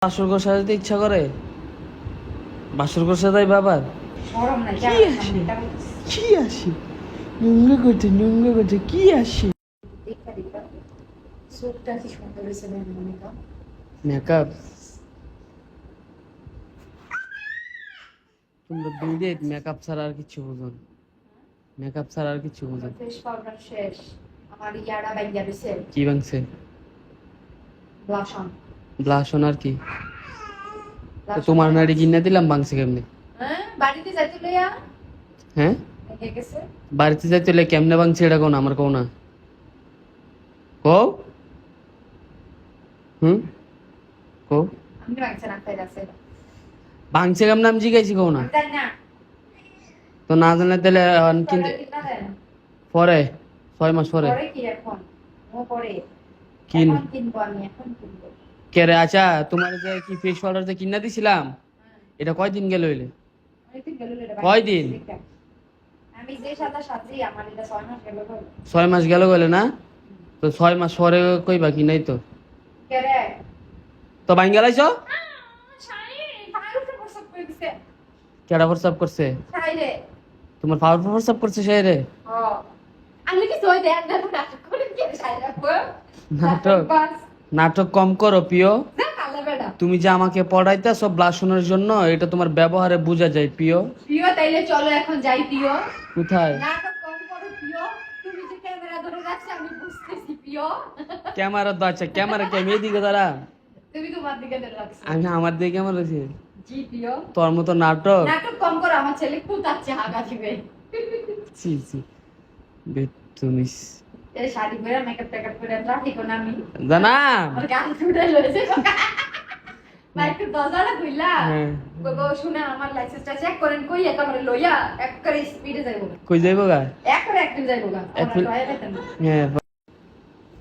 বাসর ঘর সাজাতে ইচ্ছা করে? বাসর ঘর সাজাই বাবার কি আসে নোংরা করছে কি আসে মেকআপ তোমরা দুইটা মেকআপ ছাড়া আর কিছু বুঝো না। মেকআপ ছাড়া আর কিছু বুঝো না। ফেস পাউডার শেষ আমার ইয়াড়া বাইয়া দিছে কি ভাঙছে? ব্লাশ অন আর কি? তো তোমার নাড়ি কিনে দিলাম ভাঙছে কেমনে? হ্যাঁ বাড়িতে যাইতে লইয়া হ্যাঁ কে গেছে বাড়িতে যাইতে লইয়া কেমনে ভাঙছে এটা কোন আমার কোন না কো কো আমি ভাঙছে না তাই আছে ভাঙছে কেমনে আমি জিজ্ঞাসি কো না জানি না তো না জানলে তাহলে কিনতে পরে 6 মাস পরে পরে কি এখন ও পরে কিন এখন কিনবো আমি এখন কিনবো কে রে আচ্ছা তোমার যে কি ফেস পাউডার যে কিনা দিছিলাম এটা কয়দিন গেল হইলে? অনেকদিন গেল এটা কয়দিন? আমি যে সাদা সাজি আমার এটা 6 মাস গেল 6 মাস গেল গেলে না তো 6 মাস পরে কইবা কি নাই তো কে রে তো ভাঙ গেলাইছো কেডা হোয়াটসঅ্যাপ করছে তোমার পাওয়ার হোয়াটসঅ্যাপ করছে সে রে নাটক নাটক কম করো প্রিয় তুমি যে আমাকে পড়াইতেছো ব্লাশনের জন্য এটা তোমার ব্যবহারে বোঝা যায় প্রিয় প্রিয় তাইলে চলো এখন যাই প্রিয় কোথায় নাটক কম করো প্রিয় তুমি যে ক্যামেরা ধরে রাখছো আমি বুঝতেছি প্রিয় ক্যামেরা তো আচ্ছা ক্যামেরা কে এদিকে দাঁড়া তুমি তোমার দিকে ধরে রাখছো আমি আমার দিকে ক্যামেরা রয়েছে জি প্রিয় তোর মতো নাটক নাটক কম করো আমার ছেলে কুতাচ্ছে হাগা দিবে জি জি বেতুমিস এই শাড়ি পরে মেকআপ টেকআপ করে ট্রাফিক না আমি জানা আর গান ছুটে লইছে বাইক দরজাটা খুললা গো শুনে আমার লাইসেন্সটা চেক করেন কই একেবারে লইয়া একবারে স্পিডে যাইবো কই যাইবো গা একবারে একদিন যাইবো গা হ্যাঁ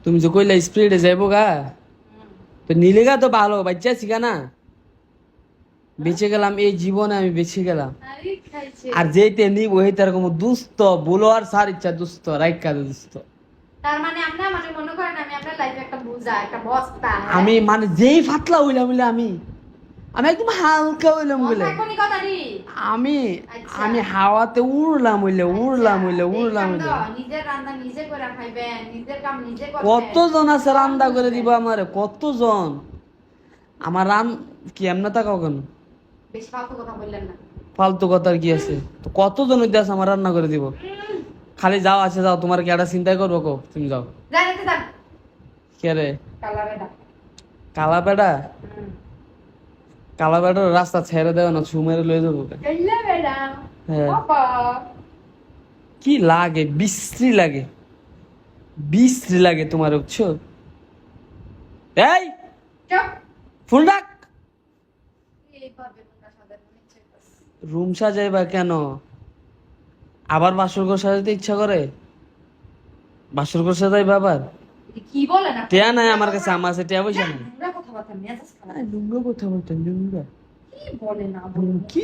তুমি যে কইলা স্পিডে যাইবো গা তো নিলে গা তো ভালো বাচ্চা শিখা না বেঁচে গেলাম এই জীবনে আমি বেঁচে গেলাম আর যেতে নিব এই তার কোনো দুস্থ বলো আর সার ইচ্ছা দুস্থ রাইকা দুস্থ তার মানে আমরা মানে মনে করেন আমি আপনার লাইফে একটা বোঝা একটা বস্তা আমি মানে যেই ফাতলা হইলাম বলে আমি একদম হালকা হইলাম বলে আমি আমি হাওয়াতে উড়লাম হইলে নিজের রান্না নিজে করে খাইবেন নিজের কাম নিজে করবেন কতজন আছে রান্না করে দিব আমারে কতজন আমার রান কি এমন তাকাও কেন বেশি ফালতু কথা বললেন না ফালতু কথার কি আছে তো কতজন হইতে আছে আমার রান্না করে দিব খালি যাও আছে যাও তোমার কি একটা চিন্তাই করবো কো তুমি যাও কে রে কালা বেড়া কালা বেড়ার রাস্তা ছেড়ে দেবে না সুমেরে লয়ে যাবো কি লাগে বিশ্রী লাগে তোমার বুঝছো এই ফোন রাখ রুম সাজাইবা কেন আবার বাসর ঘর সাজাতে ইচ্ছা করে? বাসর ঘর সাজাই বাবার কি বলে না টিয়া নাই আমার কাছে আমার কাছে টিয়া পয়সা নাই নোংরা কথা বলতেন নোংরা কি বলে না কি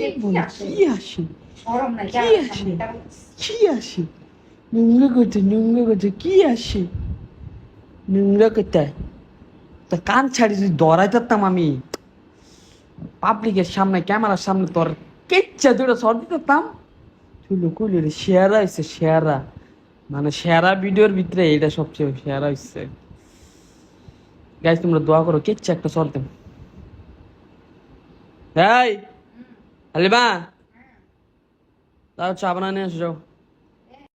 আসে কি আসে নোংরা করছে কি আসে নোংরা করতে তো কান ছাড়ি যদি দৌড়াই থাকতাম আমি পাবলিকের সামনে ক্যামেরার সামনে তোর কেচ্ছা দুটো সর দিতাম তুই সেরা হয়েছে সেরা মানে সেরা ভিডিওর ভিতরে এটা সবচেয়ে সেরা হচ্ছে গাইস তোমরা দোয়া করো কেচ্ছা একটা সর দেন এই হালিমা তাও চা বানা নিয়ে আসো যাও